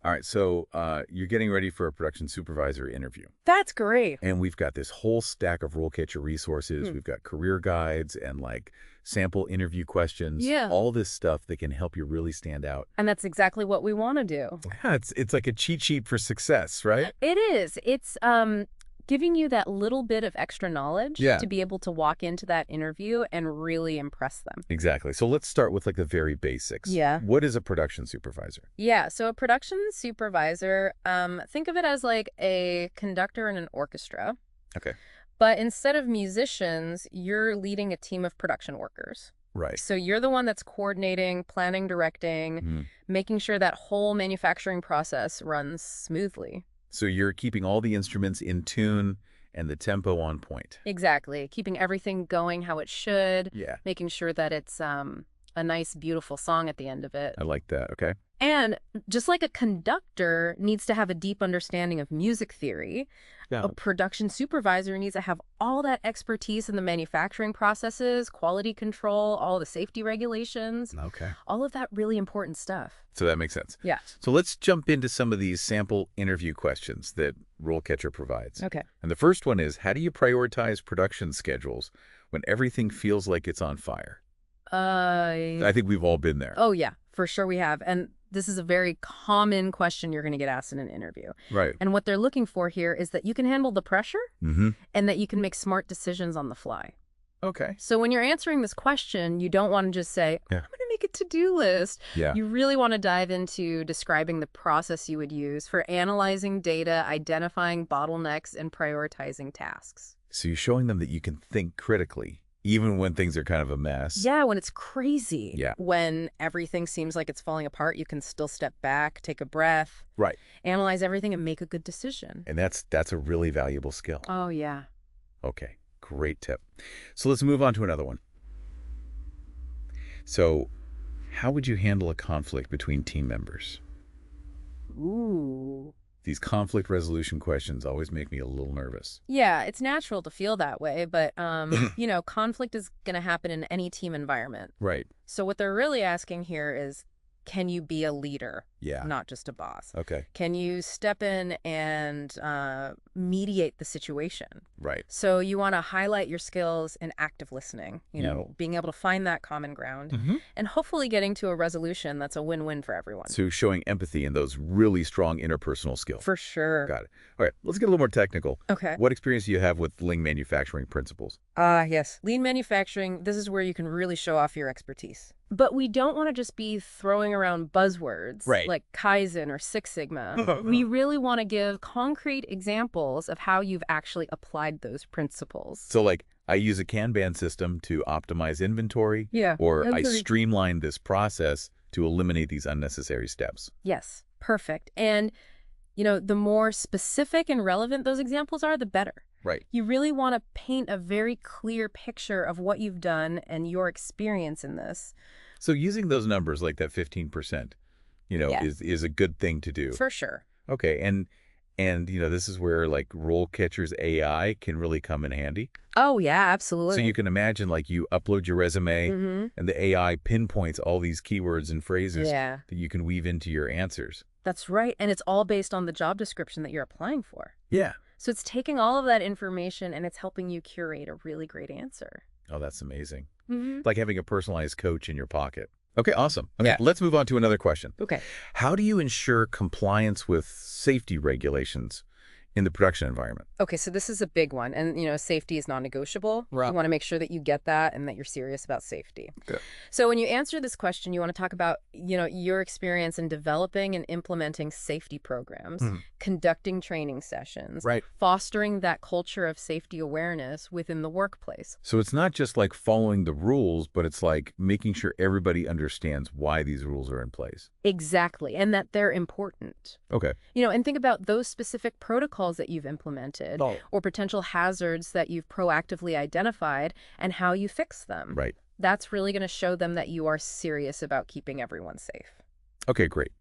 All right, so you're getting ready for a production supervisor interview. That's great. And we've got this whole stack of RoleCatcher resources. We've got career guides and like sample interview questions. Yeah. All this stuff that can help you really stand out. And that's exactly what we want to do. Yeah, it's like a cheat sheet for success, right? It is. It's giving you that little bit of extra knowledge to be able to walk into that interview and really impress them. Exactly. So let's start with like the very basics. Yeah. What is a production supervisor? Yeah. So a production supervisor, think of it as like a conductor in an orchestra. Okay. But instead of musicians, you're leading a team of production workers. Right. So you're the one that's coordinating, planning, directing, making sure that whole manufacturing process runs smoothly. So you're keeping all the instruments in tune and the tempo on point. Exactly. Keeping everything going how it should. Yeah. Making sure that it's a nice, beautiful song at the end of it. I like that. Okay. And just like a conductor needs to have a deep understanding of music theory, a production supervisor needs to have all that expertise in the manufacturing processes, quality control, all the safety regulations. Okay. All of that really important stuff. So that makes sense. Yeah. So let's jump into some of these sample interview questions that RoleCatcher provides. Okay. And the first one is, how do you prioritize production schedules when everything feels like it's on fire? I think we've all been there. Oh, yeah, for sure we have. And this is a very common question you're going to get asked in an interview. Right. And what they're looking for here is that you can handle the pressure and that you can make smart decisions on the fly. Okay. So when you're answering this question, you don't want to just say, I'm going to make a to-do list. Yeah. You really want to dive into describing the process you would use for analyzing data, identifying bottlenecks, and prioritizing tasks. So you're showing them that you can think critically, even when things are kind of a mess. Yeah, when it's crazy. Yeah. When everything seems like it's falling apart, you can still step back, take a breath. Right. Analyze everything and make a good decision. And that's a really valuable skill. Oh, yeah. Okay. Great tip. So let's move on to another one. So how would you handle a conflict between team members? Ooh. These conflict resolution questions always make me a little nervous. Yeah, it's natural to feel that way, but, conflict is going to happen in any team environment. Right. So what they're really asking here is, can you be a leader? Yeah. Not just a boss. Okay. Can you step in and mediate the situation? Right. So you want to highlight your skills in active listening, being able to find that common ground and hopefully getting to a resolution that's a win-win for everyone. So showing empathy and those really strong interpersonal skills. For sure. Got it. All right, let's get a little more technical. Okay. What experience do you have with lean manufacturing principles? Yes. Lean manufacturing, this is where you can really show off your expertise. But we don't want to just be throwing around buzzwords like Kaizen or Six Sigma. We really want to give concrete examples of how you've actually applied those principles. So like I use a Kanban system to optimize inventory, or I streamline this process to eliminate these unnecessary steps. Yes, perfect. And, the more specific and relevant those examples are, the better. Right. You really want to paint a very clear picture of what you've done and your experience in this. So using those numbers like that 15%, is a good thing to do. For sure. Okay. And this is where like RoleCatcher's AI can really come in handy. Oh, yeah, absolutely. So you can imagine like you upload your resume and the AI pinpoints all these keywords and phrases that you can weave into your answers. That's right. And it's all based on the job description that you're applying for. Yeah. So it's taking all of that information and it's helping you curate a really great answer. Oh, that's amazing. It's like having a personalized coach in your pocket. Okay, awesome. Okay, let's move on to another question. Okay. How do you ensure compliance with safety regulations in the production environment? Okay, so this is a big one. And, safety is non-negotiable. Right. You want to make sure that you get that and that you're serious about safety. Good. So when you answer this question, you want to talk about, your experience in developing and implementing safety programs, conducting training sessions, fostering that culture of safety awareness within the workplace. So it's not just like following the rules, but it's like making sure everybody understands why these rules are in place. Exactly, and that they're important. Okay. And think about those specific protocols that you've implemented or potential hazards that you've proactively identified and how you fix them. Right. That's really going to show them that you are serious about keeping everyone safe. Okay, great.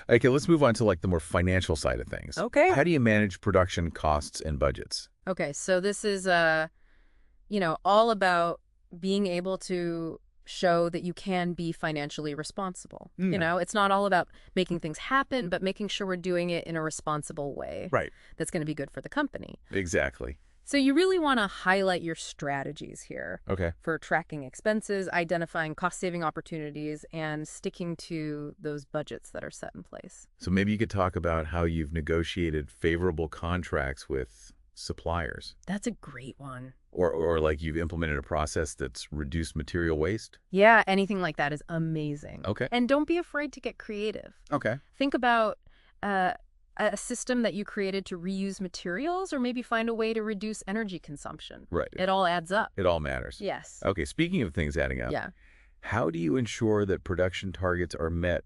Okay, let's move on to like the more financial side of things. Okay. How do you manage production costs and budgets? Okay, so this is, all about being able to show that you can be financially responsible. You know, it's not all about making things happen, but making sure we're doing it in a responsible way. Right. That's going to be good for the company. Exactly. So you really want to highlight your strategies here. Okay. For tracking expenses, identifying cost-saving opportunities, and sticking to those budgets that are set in place. So maybe you could talk about how you've negotiated favorable contracts with suppliers. That's a great one. Or like you've implemented a process that's reduced material waste. Yeah, anything like that is amazing. Okay. And don't be afraid to get creative. Okay. Think about a system that you created to reuse materials, or maybe find a way to reduce energy consumption. Right. It all adds up. It all matters. Yes. Okay, speaking of things adding up, how do you ensure that production targets are met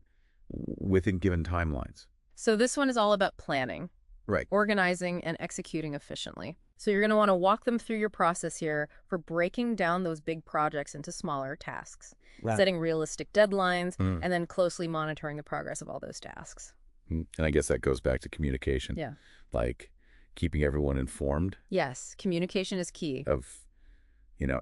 within given timelines? So this one is all about planning. Right. Organizing and executing efficiently. So you're going to want to walk them through your process here for breaking down those big projects into smaller tasks, setting realistic deadlines, and then closely monitoring the progress of all those tasks. And I guess that goes back to communication. Yeah. Like keeping everyone informed. Yes, communication is key. Of,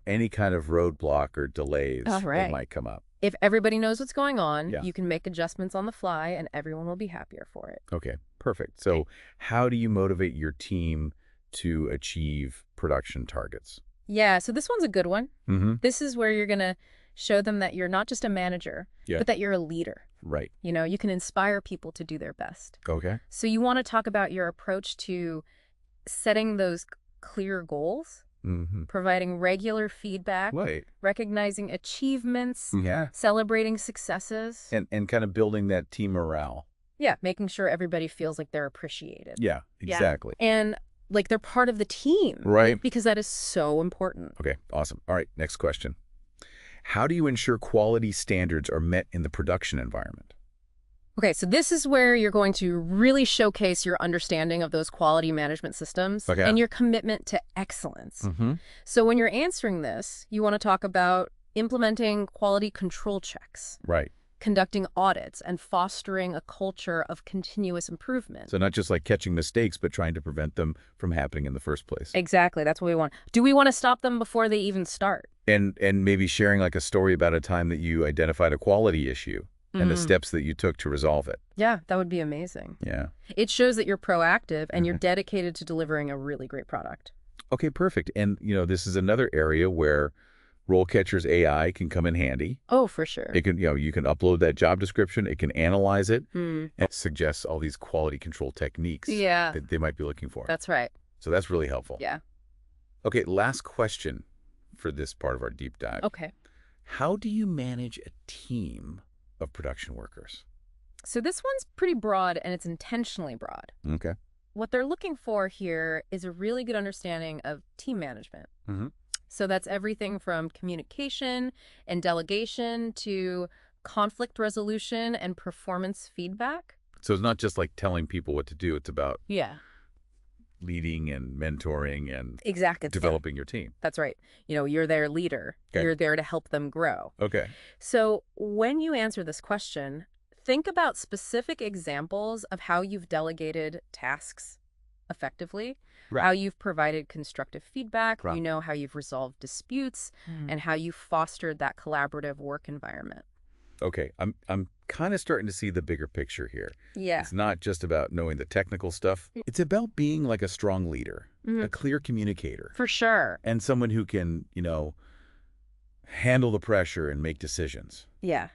any kind of roadblock or delays that might come up. If everybody knows what's going on, you can make adjustments on the fly and everyone will be happier for it. Okay, perfect. So how do you motivate your team to achieve production targets? Yeah, so this one's a good one. This is where you're going to show them that you're not just a manager, but that you're a leader. Right. You can inspire people to do their best. Okay. So you want to talk about your approach to setting those clear goals, providing regular feedback, recognizing achievements, celebrating successes. And kind of building that team morale. Yeah, making sure everybody feels like they're appreciated. Yeah, exactly. And like they're part of the team. Right. Because that is so important. Okay, awesome. All right, next question. How do you ensure quality standards are met in the production environment? Okay, so this is where you're going to really showcase your understanding of those quality management systems and your commitment to excellence. So when you're answering this, you want to talk about implementing quality control checks. Right. Conducting audits and fostering a culture of continuous improvement. So not just like catching mistakes, but trying to prevent them from happening in the first place. Exactly. That's what we want. Do we want to stop them before they even start? And maybe sharing like a story about a time that you identified a quality issue and the steps that you took to resolve it. Yeah, that would be amazing. Yeah. It shows that you're proactive and you're dedicated to delivering a really great product. Okay, perfect. And, this is another area where RoleCatcher's AI can come in handy. Oh, for sure. It can, you can upload that job description. It can analyze it and suggest all these quality control techniques that they might be looking for. That's right. So that's really helpful. Yeah. Okay, last question for this part of our deep dive. Okay. How do you manage a team of production workers? So this one's pretty broad and it's intentionally broad. Okay. What they're looking for here is a really good understanding of team management. So that's everything from communication and delegation to conflict resolution and performance feedback. So it's not just like telling people what to do. It's about leading and mentoring and developing your team. That's right. You're their leader. Okay. You're there to help them grow. Okay. So when you answer this question, think about specific examples of how you've delegated tasks effectively, how you've provided constructive feedback, how you've resolved disputes, and how you fostered that collaborative work environment. Okay, I'm kind of starting to see the bigger picture here. Yeah. It's not just about knowing the technical stuff. It's about being like a strong leader, a clear communicator. For sure. And someone who can, handle the pressure and make decisions. Yeah.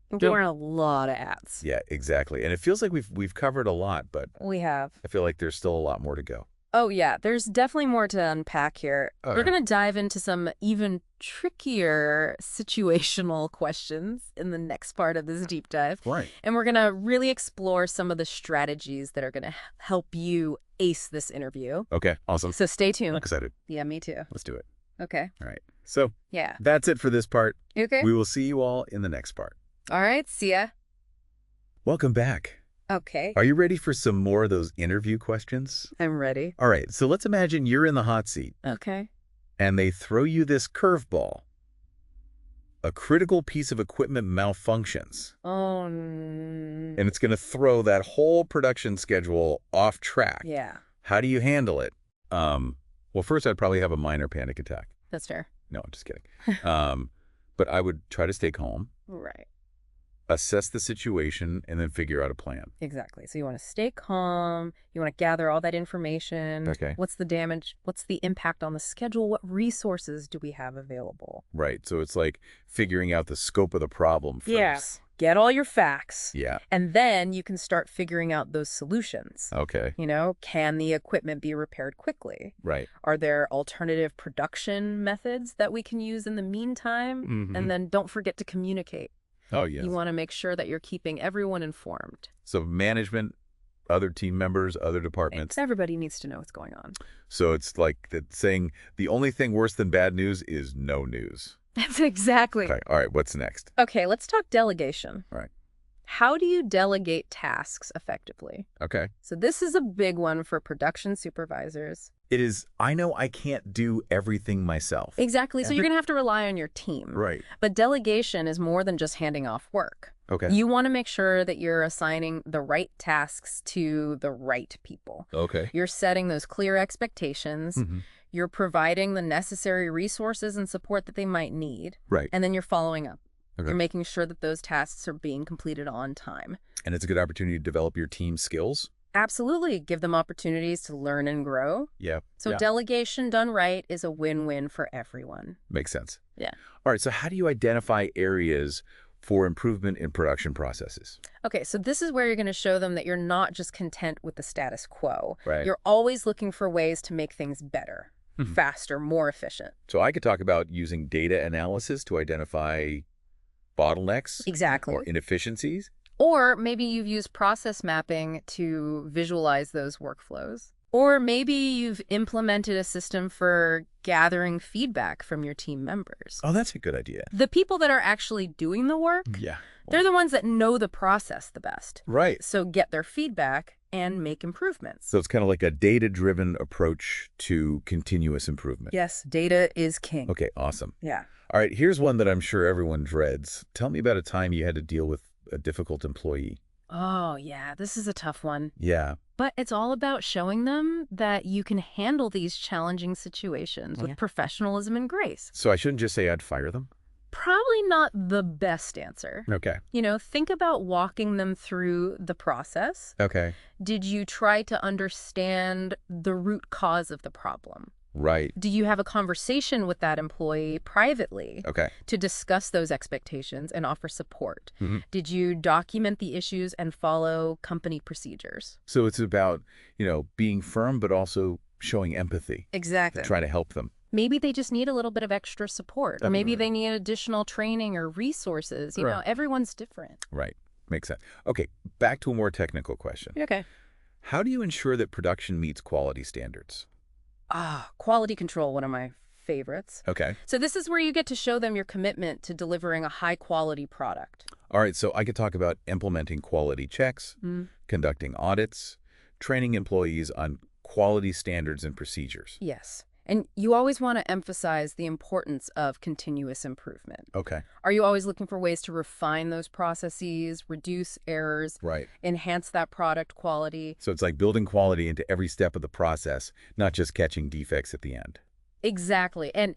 We're wearing a lot of hats. Yeah, exactly. And it feels like we've covered a lot, but we have. I feel like there's still a lot more to go. Oh, yeah. There's definitely more to unpack here. We're going to dive into some even trickier situational questions in the next part of this deep dive. Right. And we're going to really explore some of the strategies that are going to help you ace this interview. Okay, awesome. So stay tuned. I'm excited. Yeah, me too. Let's do it. Okay. All right. So that's it for this part. Okay. We will see you all in the next part. All right. See ya. Welcome back. Okay. Are you ready for some more of those interview questions? I'm ready. All right, so let's imagine you're in the hot seat. Okay. And they throw you this curveball. A critical piece of equipment malfunctions. Oh. And it's going to throw that whole production schedule off track. Yeah. How do you handle it? Well, first I'd probably have a minor panic attack. That's fair. No, I'm just kidding. But I would try to stay calm. Right. Assess the situation, and then figure out a plan. Exactly. So you want to stay calm. You want to gather all that information. Okay. What's the damage? What's the impact on the schedule? What resources do we have available? Right. So it's like figuring out the scope of the problem first. Yes. Get all your facts. Yeah. And then you can start figuring out those solutions. Okay. Can the equipment be repaired quickly? Right. Are there alternative production methods that we can use in the meantime? Mm-hmm. And then don't forget to communicate. Oh, yes. You want to make sure that you're keeping everyone informed. So management, other team members, other departments. Everybody needs to know what's going on. So it's like that saying the only thing worse than bad news is no news. That's exactly. Okay. All right. What's next? Okay, let's talk delegation. All right. How do you delegate tasks effectively? Okay. So this is a big one for production supervisors. It is, I know I can't do everything myself. Exactly. So you're going to have to rely on your team. Right. But delegation is more than just handing off work. Okay. You want to make sure that you're assigning the right tasks to the right people. Okay. You're setting those clear expectations. Mm-hmm. You're providing the necessary resources and support that they might need. Right. And then you're following up. Okay. You're making sure that those tasks are being completed on time. And it's a good opportunity to develop your team skills. Absolutely. Give them opportunities to learn and grow. Yeah. So delegation done right is a win-win for everyone. Makes sense. Yeah. All right. So how do you identify areas for improvement in production processes? Okay, so this is where you're going to show them that you're not just content with the status quo. Right. You're always looking for ways to make things better, faster, more efficient. So I could talk about using data analysis to identify bottlenecks. Exactly. Or inefficiencies. Or maybe you've used process mapping to visualize those workflows. Or maybe you've implemented a system for gathering feedback from your team members. Oh, that's a good idea. The people that are actually doing the work, they're the ones that know the process the best. Right. So get their feedback and make improvements. So it's kind of like a data-driven approach to continuous improvement. Yes, data is king. Okay, awesome. Yeah. All right, here's one that I'm sure everyone dreads. Tell me about a time you had to deal with a difficult employee. Oh, yeah, this is a tough one. Yeah. But it's all about showing them that you can handle these challenging situations with professionalism and grace. So I shouldn't just say I'd fire them? Probably not the best answer. Okay. Think about walking them through the process. Okay. Did you try to understand the root cause of the problem? Right. Do you have a conversation with that employee privately to discuss those expectations and offer support? Mm-hmm. Did you document the issues and follow company procedures? So it's about, being firm, but also showing empathy. Exactly. To try to help them. Maybe they just need a little bit of extra support, or maybe they need additional training or resources. Everyone's different. Right. Makes sense. Okay, back to a more technical question. Okay. How do you ensure that production meets quality standards? Quality control, one of my favorites. Okay. So this is where you get to show them your commitment to delivering a high-quality product. All right, so I could talk about implementing quality checks, conducting audits, training employees on quality standards and procedures. Yes. And you always want to emphasize the importance of continuous improvement. Okay. Are you always looking for ways to refine those processes, reduce errors, enhance that product quality? So it's like building quality into every step of the process, not just catching defects at the end. Exactly. And,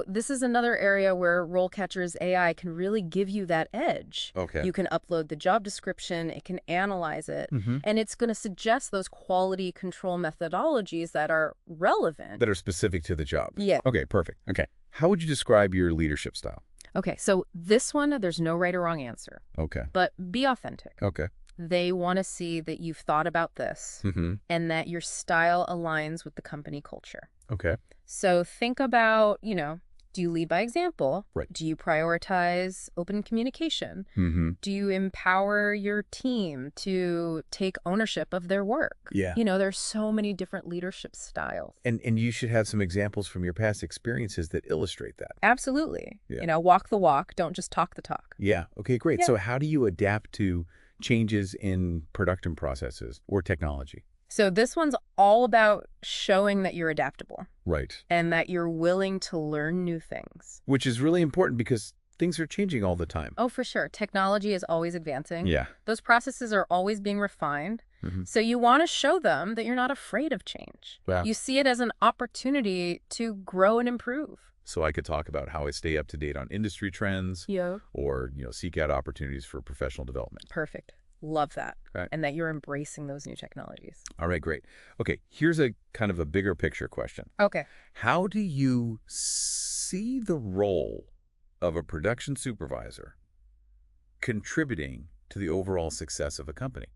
this is another area where RoleCatcher's AI can really give you that edge. Okay. You can upload the job description, it can analyze it, and it's going to suggest those quality control methodologies that are relevant. That are specific to the job. Yeah. Okay, perfect. Okay. How would you describe your leadership style? Okay, so this one, there's no right or wrong answer. Okay. But be authentic. Okay. They want to see that you've thought about this and that your style aligns with the company culture. Okay. So think about, do you lead by example? Right. Do you prioritize open communication? Do you empower your team to take ownership of their work? Yeah. There's so many different leadership styles. And you should have some examples from your past experiences that illustrate that. Absolutely. Yeah. Walk the walk, don't just talk the talk. Yeah. Okay, great. Yeah. So how do you adapt to changes in production processes or technology? So this one's all about showing that you're adaptable. Right. And that you're willing to learn new things. Which is really important because things are changing all the time. Oh, for sure. Technology is always advancing. Yeah. Those processes are always being refined. So you want to show them that you're not afraid of change. Wow. You see it as an opportunity to grow and improve. So I could talk about how I stay up to date on industry trends or, seek out opportunities for professional development. Perfect. Love that. Okay. And that you're embracing those new technologies. All right, great. Okay, here's a kind of a bigger picture question. Okay. How do you see the role of a production supervisor contributing to the overall success of a company?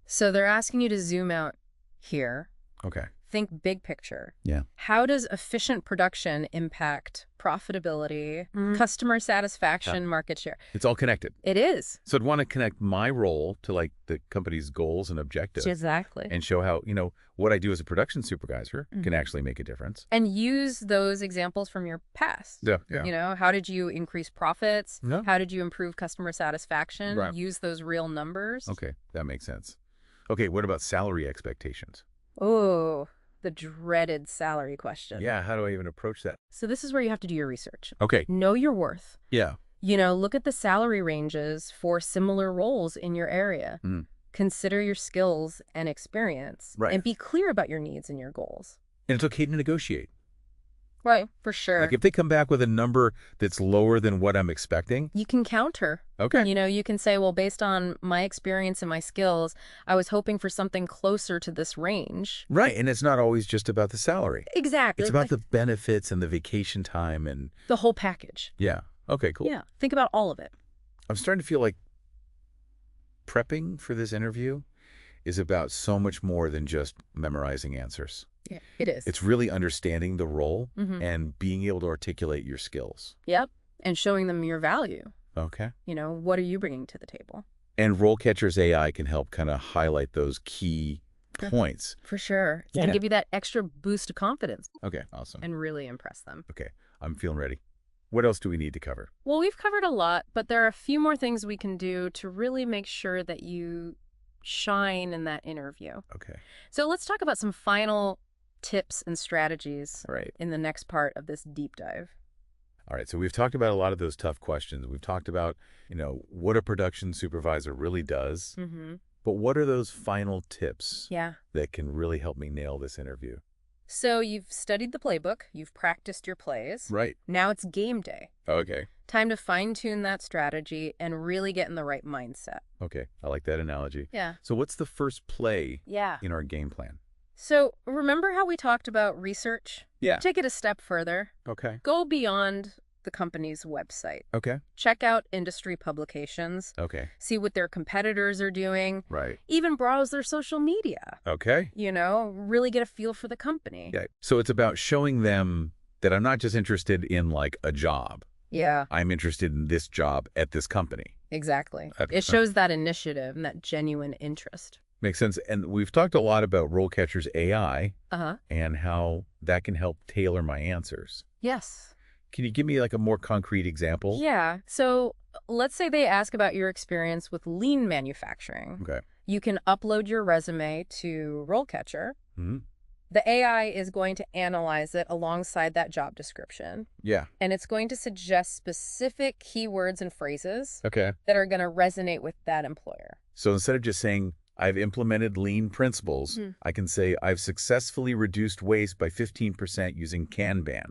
So they're asking you to zoom out here. Okay. Think big picture. Yeah. How does efficient production impact profitability, customer satisfaction, market share? It's all connected. It is. So I'd want to connect my role to the company's goals and objectives. Exactly. And show how, what I do as a production supervisor can actually make a difference. And use those examples from your past. Yeah. How did you increase profits? Yeah. How did you improve customer satisfaction? Right. Use those real numbers. Okay, that makes sense. Okay, what about salary expectations? Oh, the dreaded salary question. Yeah, how do I even approach that? So this is where you have to do your research. Okay. Know your worth. Yeah. Look at the salary ranges for similar roles in your area. Consider your skills and experience. Right. And be clear about your needs and your goals. And it's okay to negotiate. Right, for sure. Like if they come back with a number that's lower than what I'm expecting. You can counter. Okay. You can say, well, based on my experience and my skills, I was hoping for something closer to this range. Right, and it's not always just about the salary. Exactly. It's about the benefits and the vacation time and... the whole package. Yeah. Okay, cool. Yeah, think about all of it. I'm starting to feel like prepping for this interview is about so much more than just memorizing answers. Yeah, it is. It's really understanding the role and being able to articulate your skills. Yep, and showing them your value. Okay. What are you bringing to the table? And RoleCatcher's AI can help kind of highlight those key points. For sure. Yeah. And give you that extra boost of confidence. Okay, awesome. And really impress them. Okay, I'm feeling ready. What else do we need to cover? Well, we've covered a lot, but there are a few more things we can do to really make sure that you shine in that interview. Okay. So let's talk about some final tips and strategies Right. in the next part of this deep dive. All right, so we've talked about a lot of those tough questions. We've talked about, what a production supervisor really does. But what are those final tips that can really help me nail this interview? So you've studied the playbook, you've practiced your plays. Right. Now it's game day. Okay. Time to fine-tune that strategy and really get in the right mindset. Okay, I like that analogy. Yeah. So what's the first play in our game plan? So remember how we talked about research? Yeah. Take it a step further. Okay. Go beyond the company's website. Okay. Check out industry publications. Okay. See what their competitors are doing. Right. Even browse their social media. Okay. Really get a feel for the company. Yeah. So it's about showing them that I'm not just interested in a job. Yeah. I'm interested in this job at this company. Exactly. It shows that initiative and that genuine interest. Makes sense. And we've talked a lot about RoleCatcher's AI and how that can help tailor my answers. Yes. Can you give me a more concrete example? Yeah. So let's say they ask about your experience with lean manufacturing. Okay. You can upload your resume to RoleCatcher. The AI is going to analyze it alongside that job description. Yeah. And it's going to suggest specific keywords and phrases that are going to resonate with that employer. So instead of just saying, I've implemented lean principles, I can say, I've successfully reduced waste by 15% using Kanban.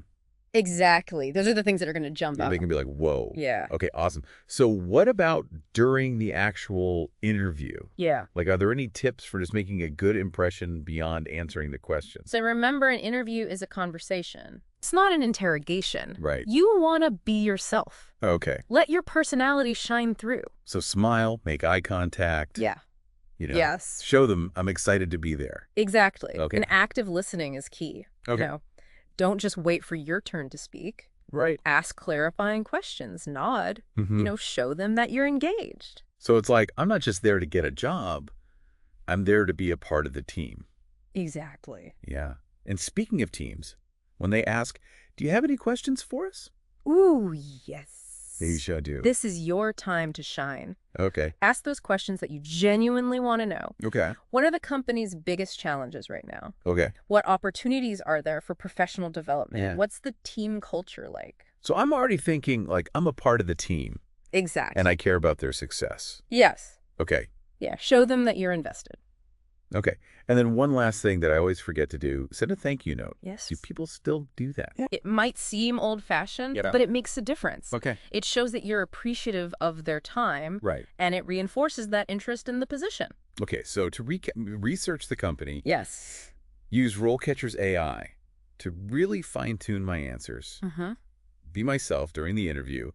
Exactly. Those are the things that are going to jump out. They can be like, whoa. Yeah. Okay, awesome. So what about during the actual interview? Yeah. Are there any tips for just making a good impression beyond answering the questions? So remember, an interview is a conversation. It's not an interrogation. Right. You want to be yourself. Okay. Let your personality shine through. So smile, make eye contact. Yeah. Yes. Show them I'm excited to be there. Exactly. Okay. And active listening is key. Okay. Don't just wait for your turn to speak. Right. Ask clarifying questions. Nod. Show them that you're engaged. So it's I'm not just there to get a job. I'm there to be a part of the team. Exactly. Yeah. And speaking of teams, when they ask, do you have any questions for us? Ooh, yes. You sure do. This is your time to shine. Okay. Ask those questions that you genuinely want to know. Okay. What are the company's biggest challenges right now? Okay. What opportunities are there for professional development? Yeah. What's the team culture like? So I'm already thinking I'm a part of the team. Exactly. And I care about their success. Yes. Okay. Yeah. Show them that you're invested. Okay. And then one last thing that I always forget to do, send a thank you note. Yes. Do people still do that? Yeah. It might seem old-fashioned, but it makes a difference. Okay. It shows that you're appreciative of their time. Right. And it reinforces that interest in the position. Okay, so to research the company, yes, use RoleCatcher's AI to really fine-tune my answers, be myself during the interview,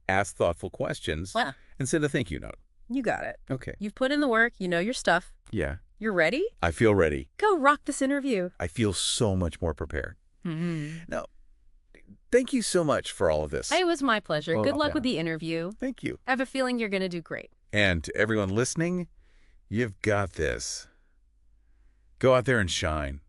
ask thoughtful questions, and send a thank you note. You got it. Okay. You've put in the work. You know your stuff. Yeah. You're ready? I feel ready. Go rock this interview. I feel so much more prepared. Now, thank you so much for all of this. It was my pleasure. Good luck with the interview. Thank you. I have a feeling you're going to do great. And to everyone listening, you've got this. Go out there and shine.